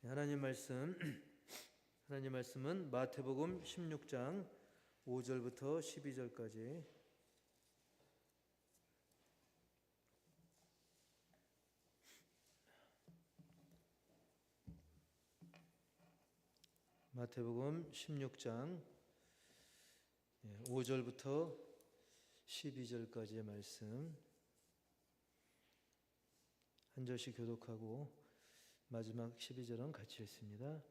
하나님 말씀 하나님 말씀은 마태복음 16장 5절부터 12절까지 마태복음 16장 5절부터 12절까지의 말씀 한 절씩 교독하고 마지막 12절은 같이 읽습니다.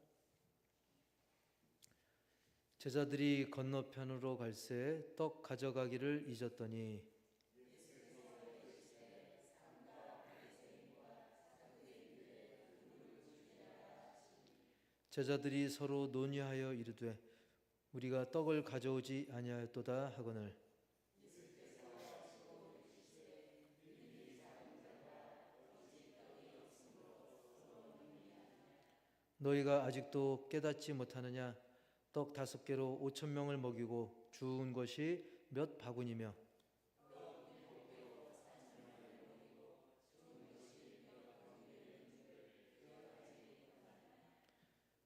제자들이 건너편으로 갈새 떡 가져가기를 잊었더니 제자들이 서로 논의하여 이르되 우리가 떡을 가져오지 아니하였도다 하거늘 너희가 아직도 깨닫지 못하느냐? 떡 5개로 5,000명을 먹이고 주운 것이 몇 바구니며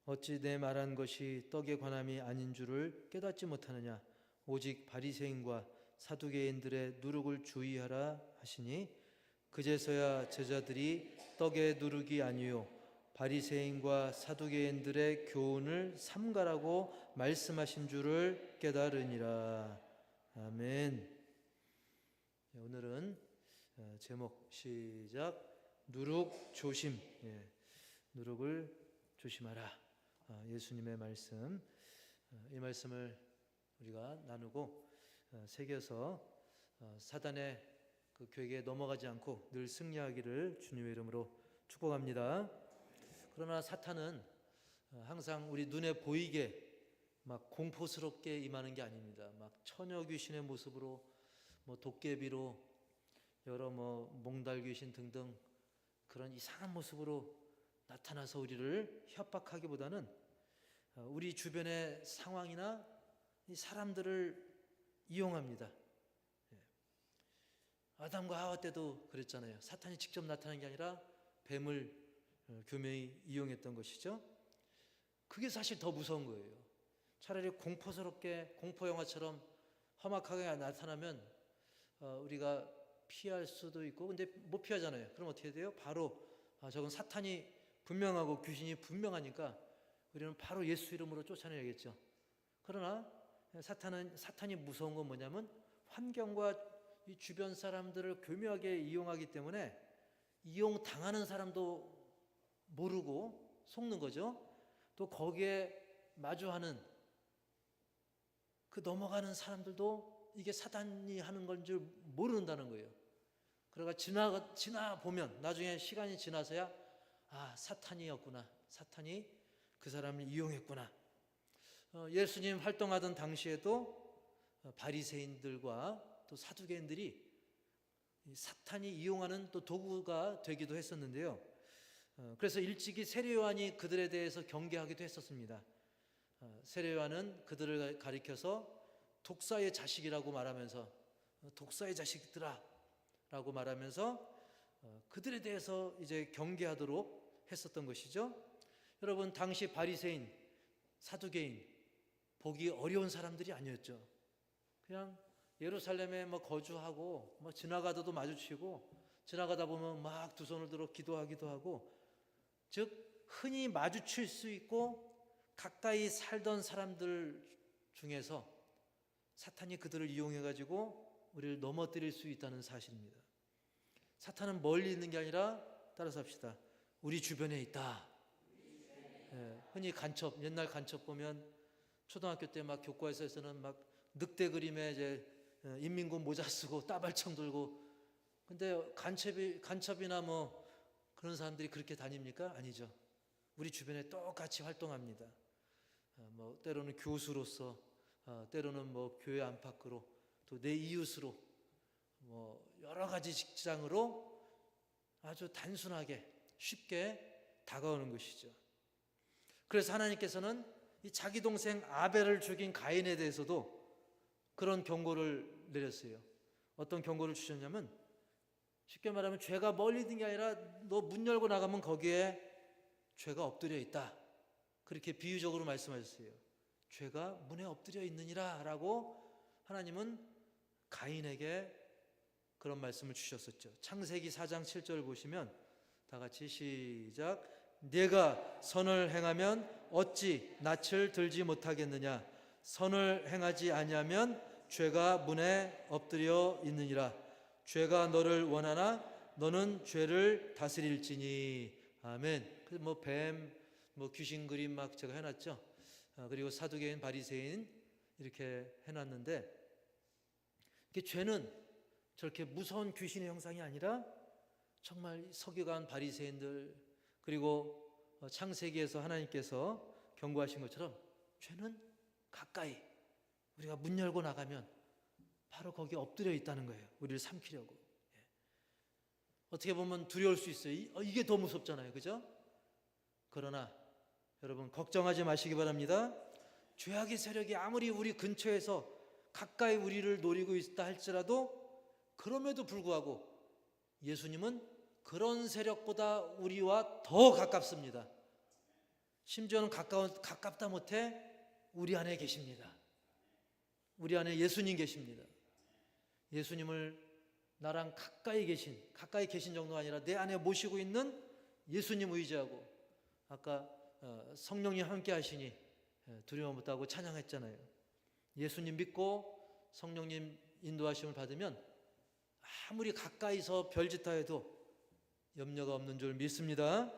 어찌 내 말한 것이 떡에 관함이 아닌 줄을 깨닫지 못하느냐? 오직 바리새인과 사두개인들의 누룩을 주의하라 하시니 그제서야 제자들이 떡의 누룩이 아니요 바리새인과 사두개인들의 교훈을 삼가라고 말씀하신 줄을 깨달으니라. 아멘. 오늘은 제목 시작. 누룩 조심. 누룩을 조심하라. 예수님의 말씀. 이 말씀을 우리가 나누고 새겨서 사단의 그 괴계에 넘어가지 않고 늘 승리하기를 주님의 이름으로 축복합니다. 그러나 사탄은 항상 우리 눈에 보이게 막 공포스럽게 임하는 게 아닙니다. 막 처녀 귀신의 모습으로 도깨비로 여러 몽달 귀신 등등 그런 이상한 모습으로 나타나서 우리를 협박하기보다는 우리 주변의 상황이나 이 사람들을 이용합니다. 아담과 하와 때도 그랬잖아요. 사탄이 직접 나타난 게 아니라 뱀을 교묘히 이용했던 것이죠. 그게 사실 더 무서운 거예요. 차라리 공포스럽게 공포영화처럼 험악하게 나타나면 우리가 피할 수도 있고 근데 못 피하잖아요. 그럼 어떻게 돼요? 바로 저건 사탄이 분명하고 귀신이 분명하니까 우리는 바로 예수 이름으로 쫓아내야겠죠. 그러나 사탄이 무서운 건 뭐냐면 환경과 이 주변 사람들을 교묘하게 이용하기 때문에 이용당하는 사람도 모르고 속는 거죠. 또 거기에 마주하는 그 넘어가는 사람들도 이게 사탄이 하는 건 줄 모른다는 거예요. 그러가 지나 보면 나중에 시간이 지나서야 사탄이었구나. 사탄이 그 사람을 이용했구나. 예수님 활동하던 당시에도 바리새인들과 또 사두개인들이 사탄이 이용하는 또 도구가 되기도 했었는데요. 그래서 일찍이 세례요한이 그들에 대해서 경계하기도 했었습니다. 세례요한은 그들을 가리켜서 독사의 자식이라고 말하면서 독사의 자식들아 라고 말하면서 그들에 대해서 이제 경계하도록 했었던 것이죠. 여러분, 당시 바리새인, 사두개인 보기 어려운 사람들이 아니었죠. 그냥 예루살렘에 거주하고 지나가다도 마주치고 지나가다 보면 막 두 손을 들어 기도하기도 하고, 즉 흔히 마주칠 수 있고 가까이 살던 사람들 중에서 사탄이 그들을 이용해 가지고 우리를 넘어뜨릴 수 있다는 사실입니다. 사탄은 멀리 있는 게 아니라 따라서 합시다. 우리 주변에 있다. 흔히 간첩, 옛날 간첩 보면 초등학교 때 막 교과서에서는 막 늑대 그림에 이제 인민군 모자 쓰고 따발총 들고, 근데 간첩이나 그런 사람들이 그렇게 다닙니까? 아니죠. 우리 주변에 똑같이 활동합니다. 때로는 교수로서, 때로는 교회 안팎으로, 또 내 이웃으로, 여러 가지 직장으로 아주 단순하게 쉽게 다가오는 것이죠. 그래서 하나님께서는 이 자기 동생 아벨을 죽인 가인에 대해서도 그런 경고를 내렸어요. 어떤 경고를 주셨냐면, 쉽게 말하면 죄가 멀리 있는 게 아니라 너 문 열고 나가면 거기에 죄가 엎드려 있다. 그렇게 비유적으로 말씀하셨어요. 죄가 문에 엎드려 있느니라 라고 하나님은 가인에게 그런 말씀을 주셨었죠. 창세기 4장 7절 보시면 다 같이 시작. 네가 선을 행하면 어찌 낯을 들지 못하겠느냐. 선을 행하지 아니하면 죄가 문에 엎드려 있느니라. 죄가 너를 원하나 너는 죄를 다스릴지니. 아멘. 뭐 뱀, 뭐 귀신 그림 막 제가 해놨죠. 그리고 사두개인, 바리새인 이렇게 해놨는데, 죄는 저렇게 무서운 귀신의 형상이 아니라 정말 서기관 바리새인들, 그리고 창세기에서 하나님께서 경고하신 것처럼 죄는 가까이, 우리가 문 열고 나가면 바로 거기에 엎드려 있다는 거예요. 우리를 삼키려고. 어떻게 보면 두려울 수 있어요. 이게 더 무섭잖아요. 그죠? 그러나 여러분 걱정하지 마시기 바랍니다. 죄악의 세력이 아무리 우리 근처에서 가까이 우리를 노리고 있다 할지라도 그럼에도 불구하고 예수님은 그런 세력보다 우리와 더 가깝습니다. 심지어는 가깝다 못해 우리 안에 계십니다. 우리 안에 예수님 계십니다. 예수님을 나랑 가까이 계신 정도가 아니라 내 안에 모시고 있는 예수님 의지하고, 아까 성령님 함께 하시니 두려움 없다고 찬양했잖아요. 예수님 믿고 성령님 인도하심을 받으면 아무리 가까이서 별짓 하여도 염려가 없는 줄 믿습니다.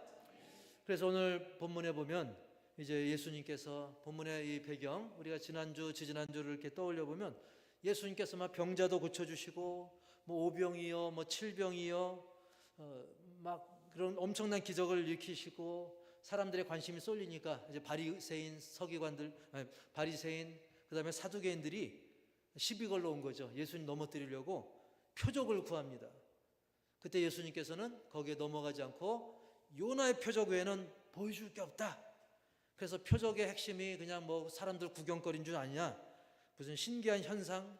그래서 오늘 본문에 보면 이제 예수님께서, 본문의 이 배경, 우리가 지난주, 지지난주를 이렇게 떠올려 보면 예수님께서 막 병자도 고쳐주시고, 뭐 오병이요, 뭐 칠병이요, 막 그런 엄청난 기적을 일으키시고, 사람들의 관심이 쏠리니까 이제 바리새인, 서기관들, 바리새인, 그다음에 사두개인들이 시비 걸러 온 거죠. 예수님 넘어뜨리려고 표적을 구합니다. 그때 예수님께서는 거기에 넘어가지 않고 요나의 표적 외에는 보여줄 게 없다. 그래서 표적의 핵심이 그냥 뭐 사람들 구경거리인 줄 아니냐, 무슨 신기한 현상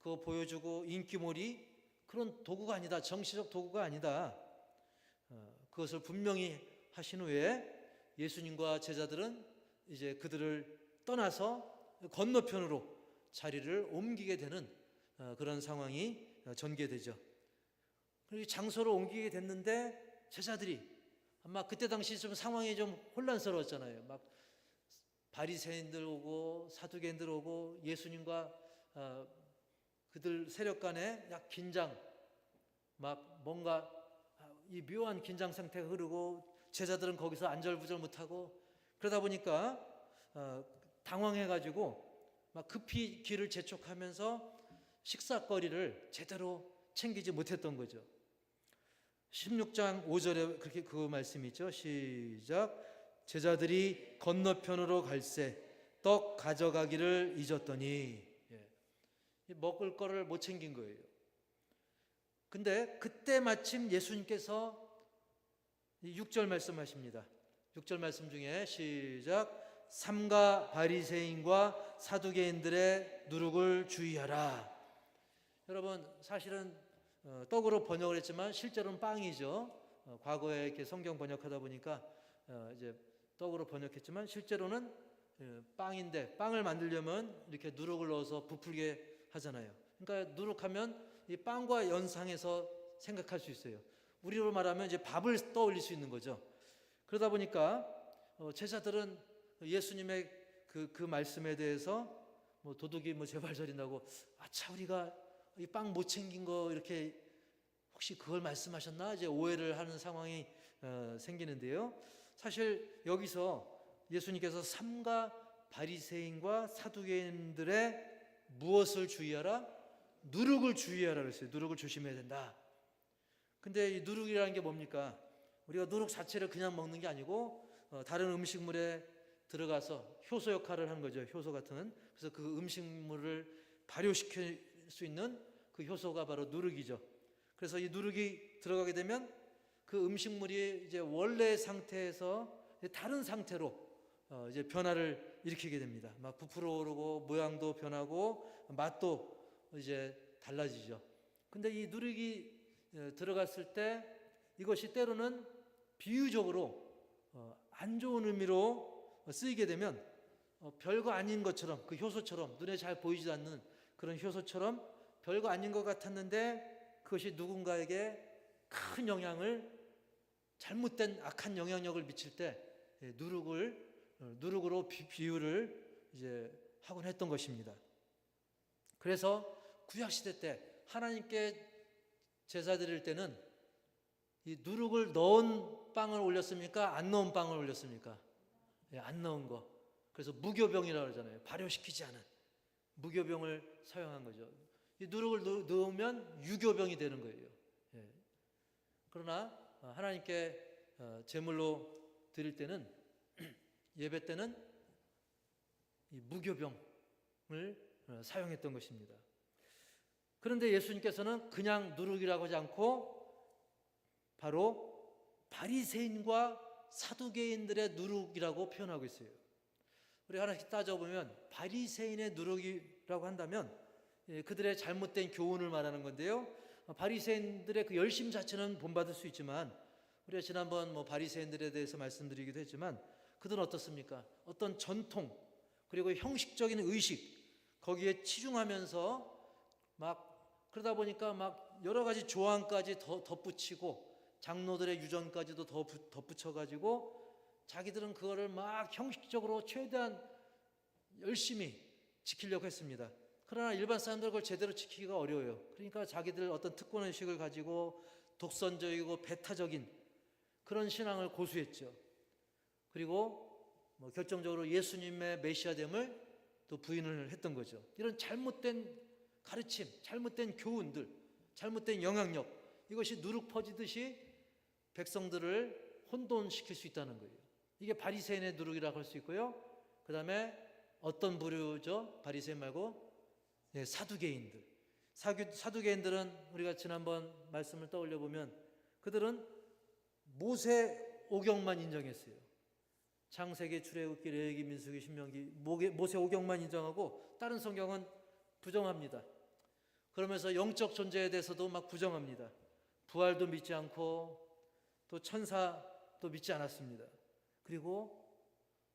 그거 보여주고 인기몰이, 그런 도구가 아니다. 정치적 도구가 아니다. 그것을 분명히 하신 후에 예수님과 제자들은 이제 그들을 떠나서 건너편으로 자리를 옮기게 되는 그런 상황이 전개되죠. 그리고 장소를 옮기게 됐는데 제자들이 아마 그때 당시 좀 상황이 좀 혼란스러웠잖아요. 막 바리새인들 오고 사두개인들 오고 예수님과 그들 세력 간에 약 긴장, 막 뭔가 이 묘한 긴장 상태가 흐르고, 제자들은 거기서 안절부절 못하고, 그러다 보니까 당황해가지고 막 급히 길을 재촉하면서 식사거리를 제대로 챙기지 못했던 거죠. 16장 5절에 그렇게 그 말씀이 있죠. 시작. 제자들이 건너편으로 갈새 떡 가져가기를 잊었더니, 먹을 거를 못 챙긴 거예요. 근데 그때 마침 예수님께서 6절 말씀하십니다. 6절 말씀 중에 시작. 삼가 바리새인과 사두개인들의 누룩을 주의하라. 여러분 사실은 떡으로 번역을 했지만 실제로는 빵이죠. 과거에 이렇게 성경 번역하다 보니까 이제 떡으로 번역했지만 실제로는 빵인데, 빵을 만들려면 이렇게 누룩을 넣어서 부풀게 하잖아요. 그러니까 누룩하면 이 빵과 연상해서 생각할 수 있어요. 우리로 말하면 이제 밥을 떠올릴 수 있는 거죠. 그러다 보니까 제자들은 예수님의 그 말씀에 대해서 뭐 도둑이 뭐 제발 저린다고, 아차 우리가 이 빵 못 챙긴 거 이렇게 혹시 그걸 말씀하셨나, 이제 오해를 하는 상황이 생기는데요. 사실 여기서 예수님께서 삼가 바리새인과 사두개인들의 무엇을 주의하라? 누룩을 주의하라 그랬어요. 누룩을 조심해야 된다. 근데 이 누룩이라는 게 뭡니까? 우리가 누룩 자체를 그냥 먹는 게 아니고 다른 음식물에 들어가서 효소 역할을 하는 거죠. 효소 같은. 그래서 그 음식물을 발효시킬 수 있는 그 효소가 바로 누룩이죠. 그래서 이 누룩이 들어가게 되면 그 음식물이 이제 원래 상태에서 다른 상태로 이제 변화를 일으키게 됩니다. 막 부풀어 오르고 모양도 변하고 맛도 이제 달라지죠. 근데 이 누룩이 들어갔을 때 이것이 때로는 비유적으로 안 좋은 의미로 쓰이게 되면 별거 아닌 것처럼, 그 효소처럼, 눈에 잘 보이지 않는 그런 효소처럼 별거 아닌 것 같았는데 그것이 누군가에게 큰 영향을, 잘못된 악한 영향력을 미칠 때 누룩으로 비유를 이제 하곤 했던 것입니다. 그래서 구약 시대 때 하나님께 제사 드릴 때는 이 누룩을 넣은 빵을 올렸습니까? 안 넣은 빵을 올렸습니까? 안 넣은 거. 그래서 무교병이라고 그러잖아요. 발효시키지 않은 무교병을 사용한 거죠. 이 누룩을 넣으면 유교병이 되는 거예요. 그러나 하나님께 제물로 드릴 때는, 예배 때는 이 무교병을 사용했던 것입니다. 그런데 예수님께서는 그냥 누룩이라고 하지 않고 바로 바리새인과 사두개인들의 누룩이라고 표현하고 있어요. 우리 하나씩 따져보면 바리새인의 누룩이라고 한다면 그들의 잘못된 교훈을 말하는 건데요. 바리새인들의 그 열심 자체는 본받을 수 있지만, 우리가 지난번 바리새인들에 대해서 말씀드리기도 했지만, 그들은 어떻습니까? 어떤 전통 그리고 형식적인 의식, 거기에 치중하면서 그러다 보니까 여러 가지 조항까지 덧붙이고 장로들의 유전까지도 덧붙여가지고 자기들은 그거를 형식적으로 최대한 열심히 지키려고 했습니다. 그러나 일반 사람들 그걸 제대로 지키기가 어려워요. 그러니까 자기들 어떤 특권의식을 가지고 독선적이고 배타적인 그런 신앙을 고수했죠. 그리고 결정적으로 예수님의 메시아됨을 또 부인을 했던 거죠. 이런 잘못된 가르침, 잘못된 교훈들, 잘못된 영향력, 이것이 누룩 퍼지듯이 백성들을 혼돈시킬 수 있다는 거예요. 이게 바리새인의 누룩이라고 할 수 있고요. 그 다음에 어떤 부류죠? 바리새인 말고 사두개인들. 사두개인들은 우리가 지난번 말씀을 떠올려 보면 그들은 모세 오경만 인정했어요. 창세기, 출애굽기, 레위기, 민수기, 신명기, 모세 오경만 인정하고 다른 성경은 부정합니다. 그러면서 영적 존재에 대해서도 부정합니다. 부활도 믿지 않고 또 천사도 믿지 않았습니다. 그리고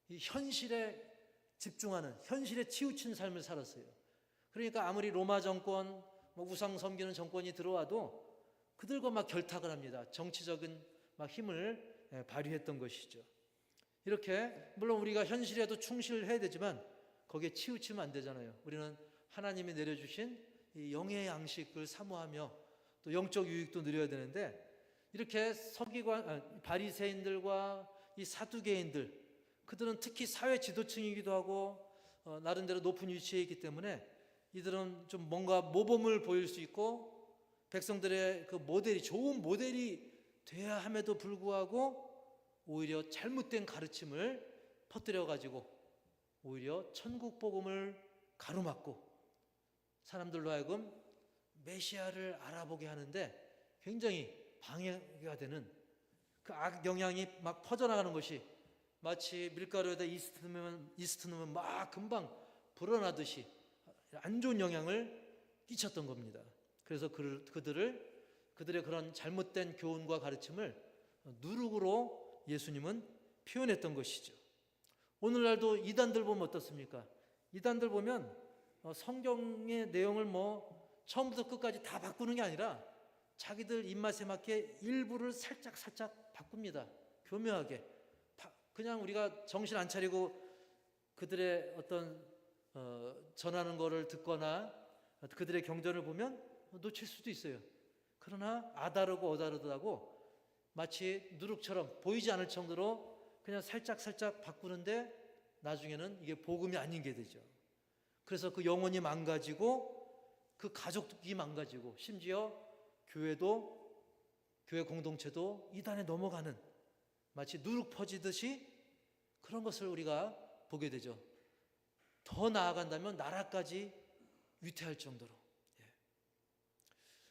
이 현실에 집중하는, 현실에 치우친 삶을 살았어요. 그러니까 아무리 로마 정권, 우상 섬기는 정권이 들어와도 그들과 결탁을 합니다. 정치적인 힘을 발휘했던 것이죠. 이렇게 물론 우리가 현실에도 충실해야 되지만 거기에 치우치면 안 되잖아요. 우리는 하나님이 내려주신 이 영의 양식을 사모하며 또 영적 유익도 누려야 되는데, 이렇게 바리새인들과 이 사두개인들, 그들은 특히 사회 지도층이기도 하고 나름대로 높은 위치에 있기 때문에 이들은 좀 뭔가 모범을 보일 수 있고 백성들의 그 모델이, 좋은 모델이 돼야 함에도 불구하고 오히려 잘못된 가르침을 퍼뜨려 가지고 오히려 천국 복음을 가로막고 사람들로 하여금 메시아를 알아보게 하는데 굉장히 방해가 되는 그 악 영향이 퍼져나가는 것이 마치 밀가루에다 이스트 넣으면 금방 불어나듯이 안 좋은 영향을 끼쳤던 겁니다. 그래서 그들의 그런 잘못된 교훈과 가르침을 누룩으로 예수님은 표현했던 것이죠. 오늘날도 이단들 보면 어떻습니까? 이단들 보면 성경의 내용을 처음부터 끝까지 다 바꾸는 게 아니라 자기들 입맛에 맞게 일부를 살짝 바꿉니다. 교묘하게. 그냥 우리가 정신 안 차리고 그들의 어떤 전하는 거를 듣거나 그들의 경전을 보면 놓칠 수도 있어요. 그러나 아다르고 어다르다고 마치 누룩처럼 보이지 않을 정도로 그냥 살짝 바꾸는데 나중에는 이게 복음이 아닌 게 되죠. 그래서 그 영혼이 망가지고 그 가족이 망가지고 심지어 교회 공동체도 이단에 넘어가는, 마치 누룩 퍼지듯이 그런 것을 우리가 보게 되죠. 더 나아간다면 나라까지 위태할 정도로.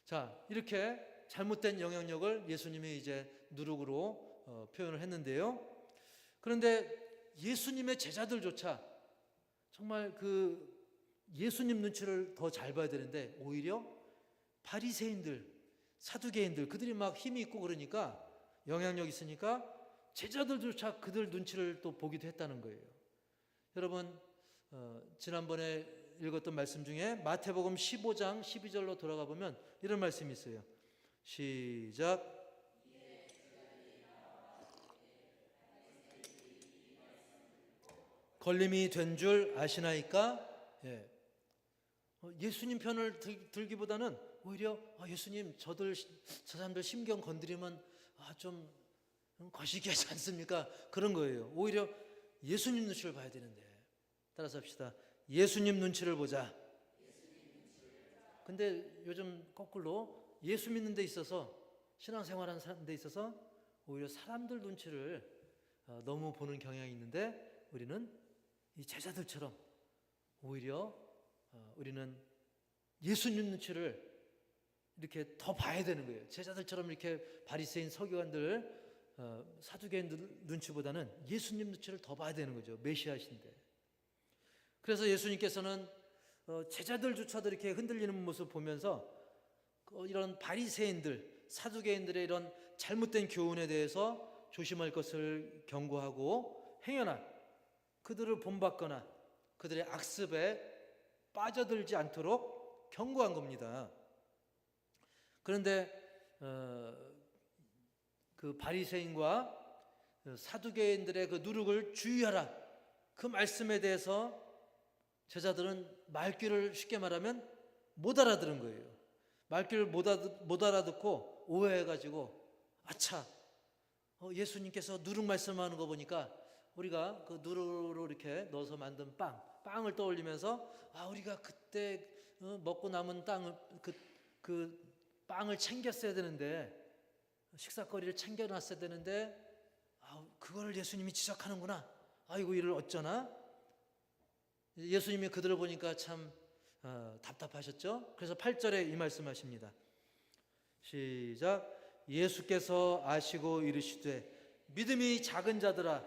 자, 이렇게 잘못된 영향력을 예수님이 이제 누룩으로 표현을 했는데요. 그런데 예수님의 제자들조차 정말 그 예수님 눈치를 더 잘 봐야 되는데 오히려 바리새인들, 사두개인들, 그들이 힘이 있고 그러니까, 영향력 있으니까 제자들조차 그들 눈치를 또 보기도 했다는 거예요. 여러분, 지난번에 읽었던 말씀 중에 마태복음 15장 12절로 돌아가 보면 이런 말씀이 있어요. 시작. 걸림이 된 줄 아시나이까? 예. 예수님 편을 들기보다는 오히려 예수님 저 사람들 심경 건드리면 좀 거시기 하지 않습니까? 그런 거예요. 오히려 예수님 눈치를 봐야 되는데. 따라서 합시다. 예수님 눈치를 보자. 근데 요즘 거꾸로 예수 믿는 데 있어서, 신앙생활하는 데 있어서 오히려 사람들 눈치를 너무 보는 경향이 있는데, 우리는 이 제자들처럼 오히려 우리는 예수님 눈치를 이렇게 더 봐야 되는 거예요. 제자들처럼 이렇게 바리새인, 서기관들, 사두개인들 눈치보다는 예수님 눈치를 더 봐야 되는 거죠. 메시아신데. 그래서 예수님께서는 제자들조차도 이렇게 흔들리는 모습을 보면서 이런 바리새인들, 사두개인들의 이런 잘못된 교훈에 대해서 조심할 것을 경고하고, 행여나 그들을 본받거나 그들의 악습에 빠져들지 않도록 경고한 겁니다. 그런데 그 바리새인과 사두개인들의 그 누룩을 주의하라, 그 말씀에 대해서 제자들은 말귀를 쉽게 말하면 못 알아들은 거예요. 말귀를 못 알아듣고 오해해가지고, 아차, 예수님께서 누룩 말씀하는 거 보니까 우리가 그 누룩으로 이렇게 넣어서 만든 빵을 떠올리면서, 우리가 그때 먹고 남은 그 빵을 챙겼어야 되는데, 식사거리를 챙겨놨어야 되는데, 그거를 예수님이 지적하는구나. 아이고, 이를 어쩌나? 예수님이 그들을 보니까 참 답답하셨죠? 그래서 8절에 이 말씀하십니다. 시작. 예수께서 아시고 이르시되 믿음이 작은 자들아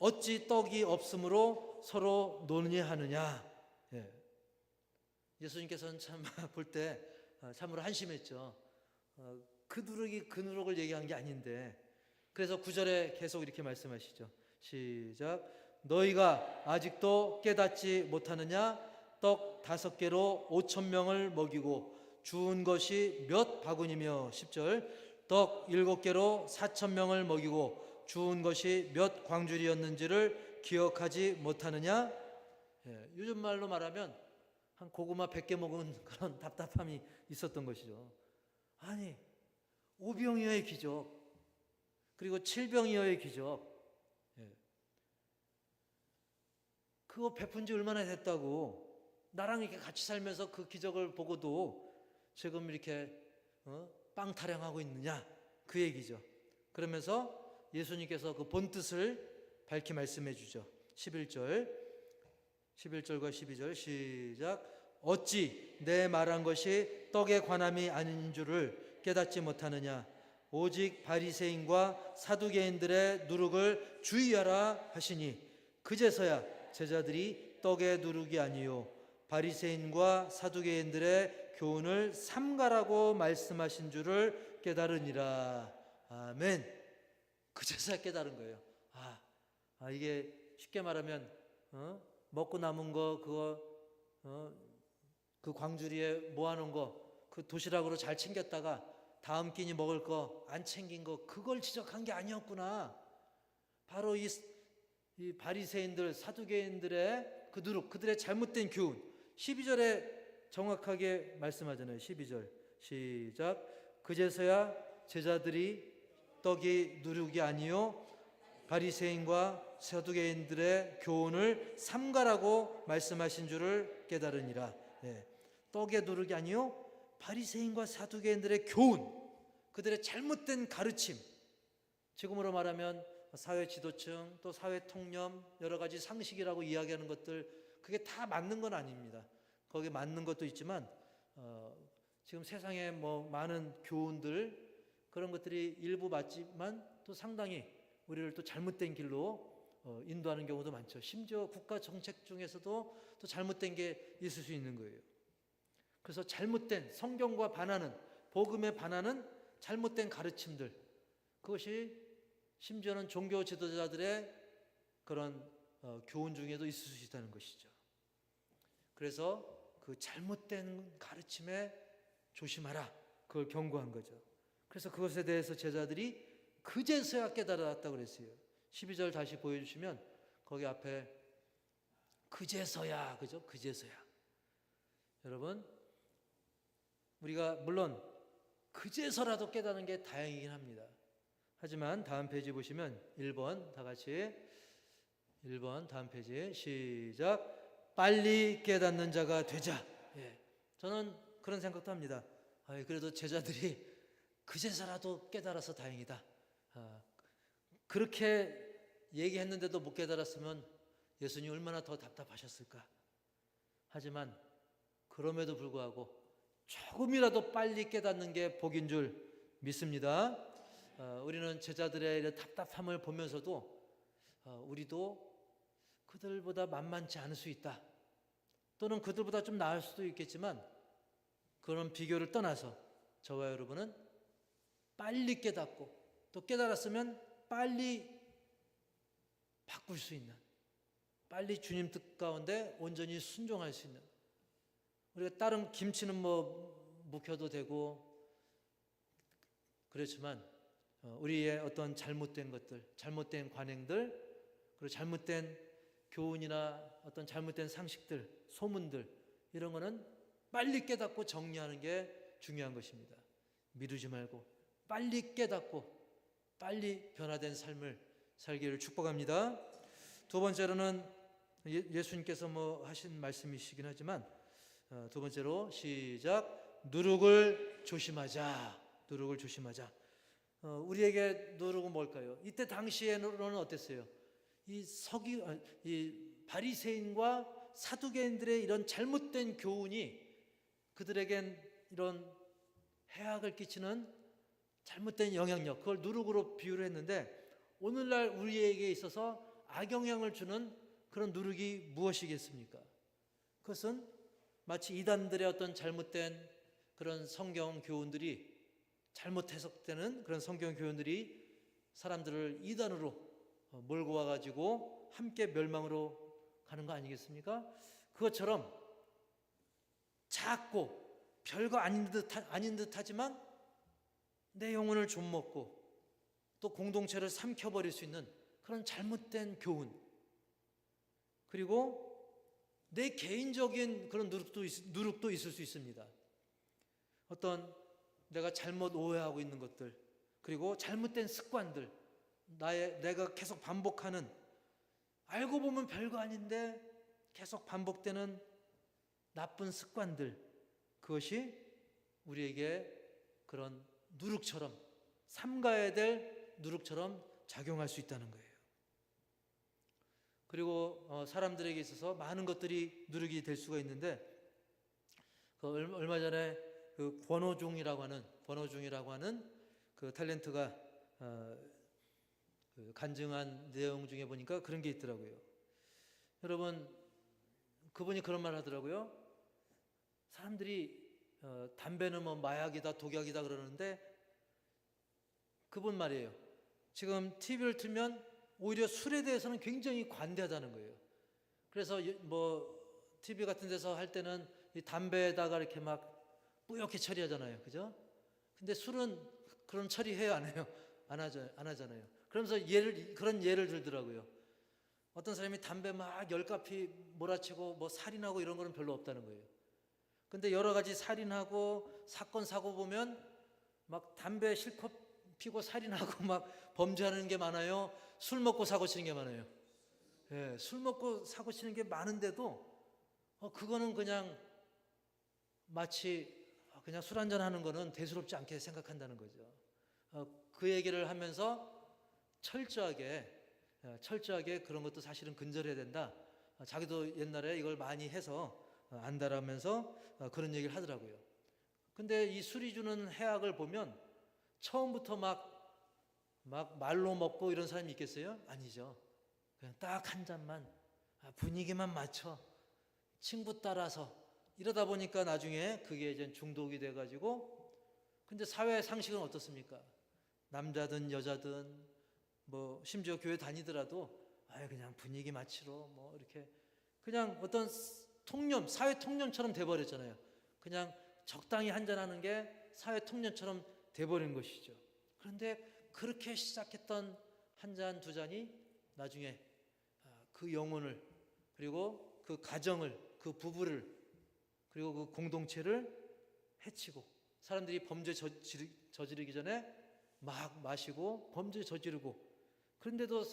어찌 떡이 없으므로 서로 논의하느냐. 예. 예수님께서는 참 볼 때 참으로 한심했죠. 그 누룩을 얘기한 게 아닌데. 그래서 9절에 계속 이렇게 말씀하시죠. 시작. 너희가 아직도 깨닫지 못하느냐? 떡 5개로 5,000명을 먹이고 주운 것이 몇 바구니며. 10절. 떡 7개로 4,000명을 먹이고 주운 것이 몇 광줄이었는지를 기억하지 못하느냐? 예, 요즘 말로 말하면 한 고구마 100개 먹은 그런 답답함이 있었던 것이죠. 아니, 5병이어의 기적, 그리고 7병이어의 기적, 그거 베푼 지 얼마나 됐다고. 나랑 이렇게 같이 살면서 그 기적을 보고도 지금 이렇게 빵 타령하고 있느냐, 그 얘기죠. 그러면서 예수님께서 그 본뜻을 밝히 말씀해 주죠. 11절과 12절 시작. 어찌 내 말한 것이 떡에 관함이 아닌 줄을 깨닫지 못하느냐? 오직 바리새인과 사두개인들의 누룩을 주의하라 하시니 그제서야 제자들이 떡의 누룩이 아니요 바리새인과 사두개인들의 교훈을 삼가라고 말씀하신 줄을 깨달으니라. 아멘. 그제서야 깨달은 거예요. 이게 쉽게 말하면 먹고 남은 거, 그거 그 광주리에 모아놓은 거, 그 도시락으로 잘 챙겼다가 다음 끼니 먹을 거 안 챙긴 거, 그걸 지적한 게 아니었구나. 바로 이 바리새인들, 사두개인들의 그 누룩, 그들의 잘못된 교훈. 12절에 정확하게 말씀하잖아요. 12절 시작. 그제서야 제자들이 떡이 누룩이 아니요 바리새인과 사두개인들의 교훈을 삼가라고 말씀하신 줄을 깨달으니라. 떡의 누룩이 아니요 바리새인과 사두개인들의 교훈, 그들의 잘못된 가르침. 지금으로 말하면 사회 지도층, 또 사회 통념, 여러 가지 상식이라고 이야기하는 것들, 그게 다 맞는 건 아닙니다. 거기에 맞는 것도 있지만 지금 세상에 많은 교훈들, 그런 것들이 일부 맞지만 또 상당히 우리를 또 잘못된 길로 인도하는 경우도 많죠. 심지어 국가 정책 중에서도 또 잘못된 게 있을 수 있는 거예요. 그래서 잘못된, 성경과 반하는, 복음에 반하는 잘못된 가르침들, 그것이 심지어는 종교 지도자들의 그런 교훈 중에도 있을 수 있다는 것이죠. 그래서 그 잘못된 가르침에 조심하라, 그걸 경고한 거죠. 그래서 그것에 대해서 제자들이 그제서야 깨달았다고 그랬어요. 12절 다시 보여주시면 거기 앞에 그제서야, 그죠? 그제서야. 여러분, 우리가 물론 그제서라도 깨닫는 게 다행이긴 합니다. 하지만 다음 페이지 보시면 1번 다 같이 1번 다음 페이지 시작. 빨리 깨닫는 자가 되자. 예, 저는 그런 생각도 합니다. 그래도 제자들이 그제서라도 깨달아서 다행이다. 그렇게 얘기했는데도 못 깨달았으면 예수님이 얼마나 더 답답하셨을까. 하지만 그럼에도 불구하고 조금이라도 빨리 깨닫는 게 복인 줄 믿습니다. 우리는 제자들의 이런 답답함을 보면서도 우리도 그들보다 만만치 않을 수 있다, 또는 그들보다 좀 나을 수도 있겠지만 그런 비교를 떠나서 저와 여러분은 빨리 깨닫고 또 깨달았으면 빨리 바꿀 수 있는, 빨리 주님 뜻 가운데 온전히 순종할 수 있는, 우리가 다른 김치는 뭐 묵혀도 되고 그렇지만 우리의 어떤 잘못된 것들, 잘못된 관행들, 그리고 잘못된 교훈이나 어떤 잘못된 상식들, 소문들, 이런 거는 빨리 깨닫고 정리하는 게 중요한 것입니다. 미루지 말고 빨리 깨닫고 빨리 변화된 삶을 살기를 축복합니다. 두 번째로는 예수님께서 하신 말씀이시긴 하지만 두 번째로 시작. 누룩을 조심하자. 누룩을 조심하자. 우리에게 누룩은 뭘까요? 이때 당시에는 어땠어요? 이 바리새인과 사두개인들의 이런 잘못된 교훈이 그들에겐 이런 해악을 끼치는 잘못된 영향력, 그걸 누룩으로 비유를 했는데, 오늘날 우리에게 있어서 악영향을 주는 그런 누룩이 무엇이겠습니까? 그것은 마치 이단들의 어떤 잘못된 그런 성경 교훈들이, 잘못 해석되는 그런 성경 교훈들이 사람들을 이단으로 몰고 와가지고 함께 멸망으로 가는 거 아니겠습니까? 그것처럼 작고 별거 아닌 듯 하지만 내 영혼을 좀먹고 또 공동체를 삼켜버릴 수 있는 그런 잘못된 교훈, 그리고 내 개인적인 그런 누룩도 있을 수 있습니다. 어떤 내가 잘못 오해하고 있는 것들, 그리고 잘못된 습관들, 내가 계속 반복하는, 알고 보면 별거 아닌데 계속 반복되는 나쁜 습관들, 그것이 우리에게 그런 누룩처럼, 삼가야 될 누룩처럼 작용할 수 있다는 거예요. 그리고 사람들에게 있어서 많은 것들이 누룩이 될 수가 있는데, 얼마 전에 그 권오중이라고 하는 그 탤런트가 그 간증한 내용 중에 보니까 그런 게 있더라고요. 여러분, 그분이 그런 말 하더라고요. 사람들이 담배는 마약이다, 독약이다 그러는데, 그분 말이에요. 지금 TV를 틀면 오히려 술에 대해서는 굉장히 관대하다는 거예요. 그래서 TV 같은 데서 할 때는 이 담배에다가 이렇게 막 뿌옇게 처리하잖아요, 그죠? 근데 술은 그런 처리해요, 안 해요? 안 하잖아요. 그러면서 그런 예를 들더라고요. 어떤 사람이 담배 막 10가피 몰아치고 살인하고 이런 거는 별로 없다는 거예요. 근데 여러 가지 살인하고 사건 사고 보면 막 담배 실컷 피고 살인하고 막 범죄하는 게 많아요? 술 먹고 사고 치는 게 많아요? 예, 술 먹고 사고 치는 게 많은데도 그거는 그냥 마치 그냥 술 한잔 하는 거는 대수롭지 않게 생각한다는 거죠. 그 얘기를 하면서 철저하게 그런 것도 사실은 근절해야 된다. 자기도 옛날에 이걸 많이 해서 안다라면서 그런 얘기를 하더라고요. 근데 이 술이 주는 해악을 보면 처음부터 막 말로 먹고 이런 사람이 있겠어요? 아니죠. 그냥 딱 한 잔만, 분위기만 맞춰, 친구 따라서 이러다 보니까 나중에 그게 이제 중독이 돼가지고, 근데 사회 상식은 어떻습니까? 남자든 여자든 뭐 심지어 교회 다니더라도 그냥 분위기 맞추러 뭐 이렇게 그냥 어떤 통념, 사회 통념처럼 돼버렸잖아요. 그냥 적당히 한잔하는 게 사회 통념처럼 돼버린 것이죠. 그런데 그렇게 시작했던 한 잔, 두 잔이 나중에 그 영혼을, 그리고 그 가정을, 그 부부를, 그리고 그 공동체를 해치고, 사람들이 범죄 저지르기 전에 막 마시고 범죄 저지르고, 그런데도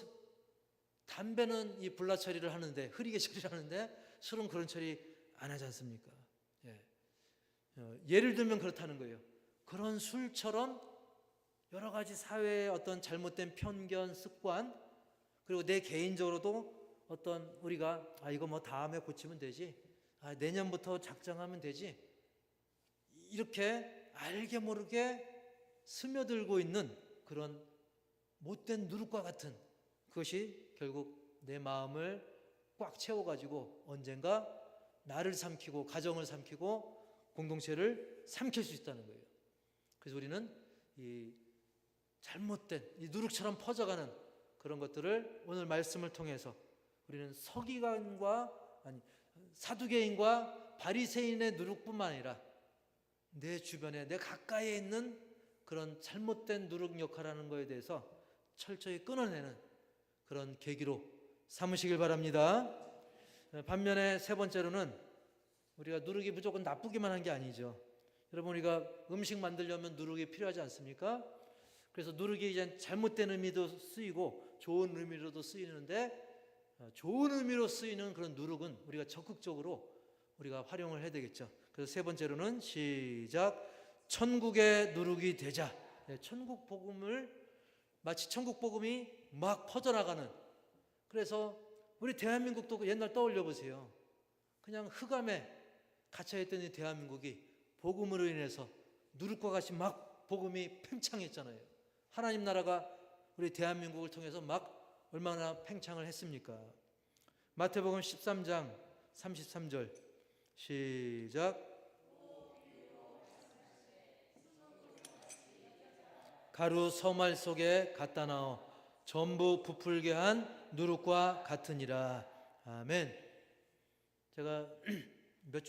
담배는 이 불나 처리를 하는데, 흐리게 처리를 하는데 술은 그런 처리 안 하지 않습니까? 예를 들면 그렇다는 거예요. 그런 술처럼 여러 가지 사회의 어떤 잘못된 편견, 습관, 그리고 내 개인적으로도 어떤 우리가 이거 뭐 다음에 고치면 되지, 내년부터 작정하면 되지, 이렇게 알게 모르게 스며들고 있는 그런 못된 누룩과 같은 그것이 결국 내 마음을 꽉 채워가지고 언젠가 나를 삼키고 가정을 삼키고 공동체를 삼킬 수 있다는 거예요. 그래서 우리는 이 잘못된 이 누룩처럼 퍼져가는 그런 것들을 오늘 말씀을 통해서 우리는 사두개인과 바리새인의 누룩뿐만 아니라 내 주변에, 내 가까이에 있는 그런 잘못된 누룩 역할하는 것에 대해서 철저히 끊어내는 그런 계기로 삼으시길 바랍니다. 반면에 세 번째로는 우리가 누룩이 무조건 나쁘기만 한 게 아니죠. 여러분, 우리가 음식 만들려면 누룩이 필요하지 않습니까? 그래서 누룩이 이제 잘못된 의미도 쓰이고 좋은 의미로도 쓰이는데, 좋은 의미로 쓰이는 그런 누룩은 우리가 적극적으로 우리가 활용을 해야 되겠죠. 그래서 세 번째로는 시작, 천국의 누룩이 되자. 천국 복음을, 마치 천국 복음이 막 퍼져나가는, 그래서 우리 대한민국도 옛날 떠올려 보세요. 그냥 흑암에 갇혀있던 이 대한민국이 복음으로 인해서 누룩과 같이 막 복음이 팽창했잖아요. 하나님 나라가 우리 대한민국을 통해서 막 얼마나 팽창을 했습니까? 마태복음 13장 33절 시작, 가루 서말 속에 갖다 넣어 전부 부풀게 한 누룩과 같으니라. 아멘. 제가 몇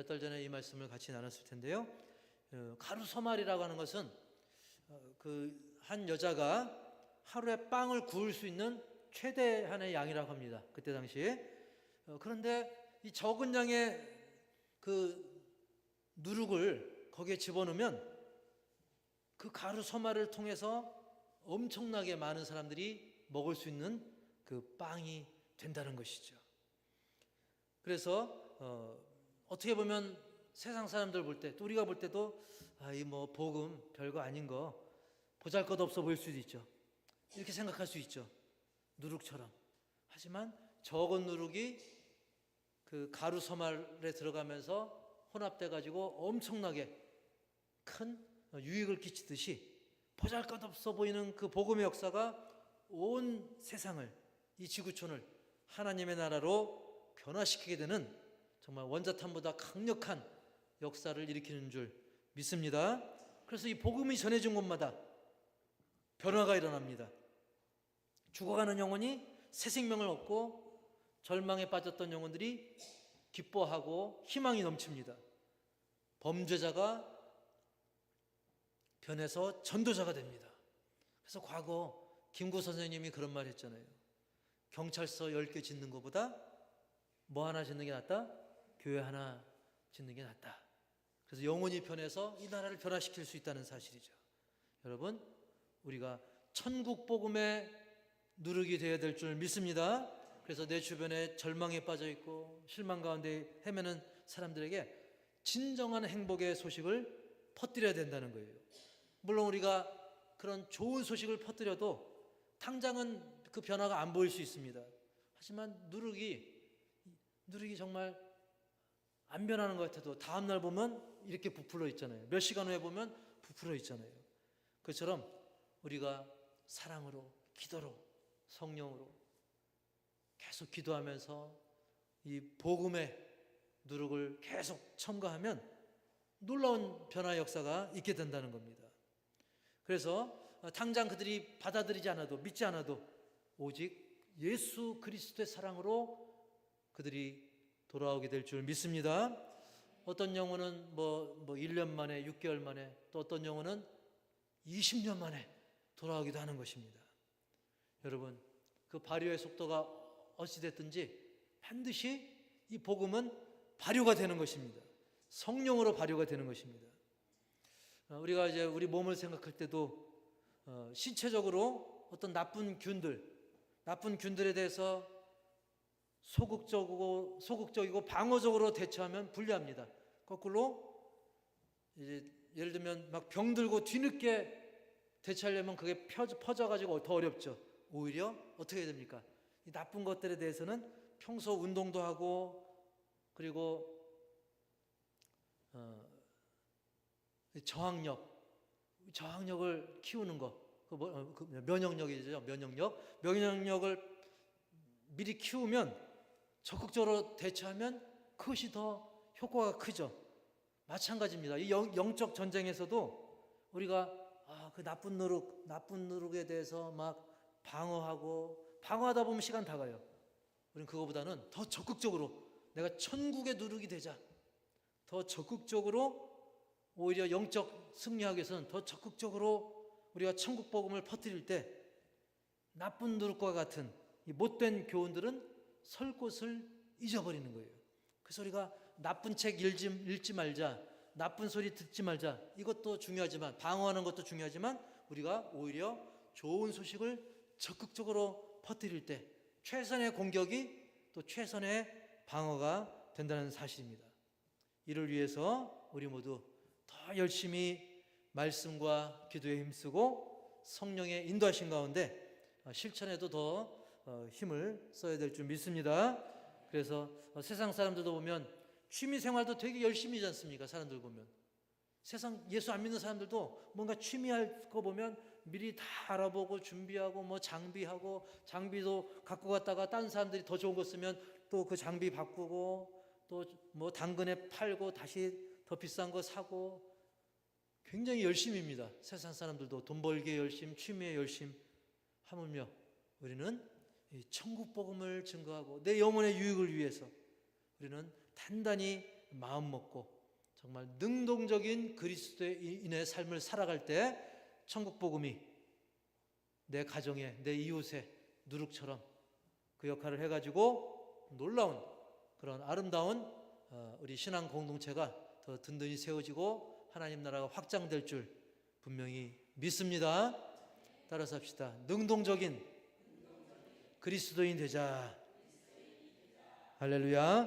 달 전에 이 말씀을 같이 나눴을 텐데요. 가루 서말이라고 하는 것은 그 한 여자가 하루에 빵을 구울 수 있는 최대한의 양이라고 합니다. 그때 당시에. 그런데 이 적은 양의 그 누룩을 거기에 집어넣으면 그 가루 서말을 통해서 엄청나게 많은 사람들이 먹을 수 있는 그 빵이 된다는 것이죠. 그래서 어떻게 보면 세상 사람들 볼 때, 또 우리가 볼 때도 이 뭐 복음 별거 아닌 거 보잘것없어 보일 수도 있죠. 이렇게 생각할 수 있죠. 누룩처럼. 하지만 적은 누룩이 그 가루 서말에 들어가면서 혼합돼 가지고 엄청나게 큰 유익을 끼치듯이 보잘것없어 보이는 그 복음의 역사가 온 세상을, 이 지구촌을 하나님의 나라로 변화시키게 되는 정말 원자탄보다 강력한 역사를 일으키는 줄 믿습니다. 그래서 이 복음이 전해진 곳마다 변화가 일어납니다. 죽어가는 영혼이 새 생명을 얻고 절망에 빠졌던 영혼들이 기뻐하고 희망이 넘칩니다. 범죄자가 변해서 전도자가 됩니다. 그래서 과거 김구 선생님이 그런 말 했잖아요. 경찰서 10개 짓는 것보다 뭐 하나 짓는 게 낫다? 교회 하나 짓는 게 낫다. 그래서 영혼이 변해서 이 나라를 변화시킬 수 있다는 사실이죠. 여러분, 우리가 천국 복음의 누룩이 되어야 될 줄 믿습니다. 그래서 내 주변에 절망에 빠져 있고 실망 가운데 헤매는 사람들에게 진정한 행복의 소식을 퍼뜨려야 된다는 거예요. 물론 우리가 그런 좋은 소식을 퍼뜨려도 당장은 그 변화가 안 보일 수 있습니다. 하지만 누룩이 정말 안 변하는 것 같아도 다음날 보면 이렇게 부풀어 있잖아요. 몇 시간 후에 보면 부풀어 있잖아요. 그처럼 우리가 사랑으로, 기도로, 성령으로 계속 기도하면서 이 복음의 누룩을 계속 첨가하면 놀라운 변화 역사가 있게 된다는 겁니다. 그래서 당장 그들이 받아들이지 않아도, 믿지 않아도 오직 예수 그리스도의 사랑으로 그들이 돌아오게 될 줄 믿습니다. 어떤 영혼은 뭐 1년 만에, 6개월 만에, 또 어떤 영혼은 20년 만에 돌아오기도 하는 것입니다. 여러분, 그 발효의 속도가 어찌됐든지 반드시 이 복음은 발효가 되는 것입니다. 성령으로 발효가 되는 것입니다. 우리가 이제 우리 몸을 생각할 때도 신체적으로 어떤 나쁜 균들에 대해서 소극적이고 방어적으로 대처하면 불리합니다. 거꾸로 이제 예를 들면 막 병들고 뒤늦게 대처하려면 그게 퍼져가지고 더 어렵죠. 오히려 어떻게 해야 됩니까? 이 나쁜 것들에 대해서는 평소 운동도 하고, 그리고 저항력을 키우는 거, 면역력이죠. 면역력을 미리 키우면, 적극적으로 대처하면 그것이 더 효과가 크죠. 마찬가지입니다. 이 영적 전쟁에서도 우리가 그 나쁜 누룩에 대해서 막 방어하다 보면 시간 다 가요. 우리는 그거보다는 더 적극적으로 내가 천국의 누룩이 되자. 더 적극적으로, 오히려 영적 승리하기 위해서는 더 적극적으로 우리가 천국 복음을 퍼뜨릴 때 나쁜 누룩과 같은 이 못된 교훈들은 설 곳을 잊어버리는 거예요. 그래서 우리가 나쁜 책 읽지 말자, 나쁜 소리 듣지 말자, 이것도 중요하지만, 방어하는 것도 중요하지만, 우리가 오히려 좋은 소식을 적극적으로 퍼뜨릴 때 최선의 공격이 또 최선의 방어가 된다는 사실입니다. 이를 위해서 우리 모두 더 열심히 말씀과 기도에 힘쓰고 성령의 인도하신 가운데 실천에도 더 힘을 써야 될 줄 믿습니다. 그래서 세상 사람들도 보면 취미 생활도 되게 열심히 하지 않습니까? 사람들 보면 세상 예수 안 믿는 사람들도 뭔가 취미할 거 보면 미리 다 알아보고 준비하고 뭐 장비도 갖고 갔다가 다른 사람들이 더 좋은 거 쓰면 또 그 장비 바꾸고, 또 뭐 당근에 팔고 다시 더 비싼 거 사고, 굉장히 열심입니다. 세상 사람들도 돈 벌기에 열심, 취미에 열심. 하물며 우리는 이 천국 복음을 증거하고 내 영혼의 유익을 위해서 우리는 단단히 마음 먹고 정말 능동적인 그리스도인의 삶을 살아갈 때 천국 복음이 내 가정에, 내 이웃에 누룩처럼 그 역할을 해가지고 놀라운 그런 아름다운 우리 신앙 공동체가 더 든든히 세워지고 하나님 나라가 확장될 줄 분명히 믿습니다. 따라서 합시다. 능동적인 그리스도인 되자. 할렐루야.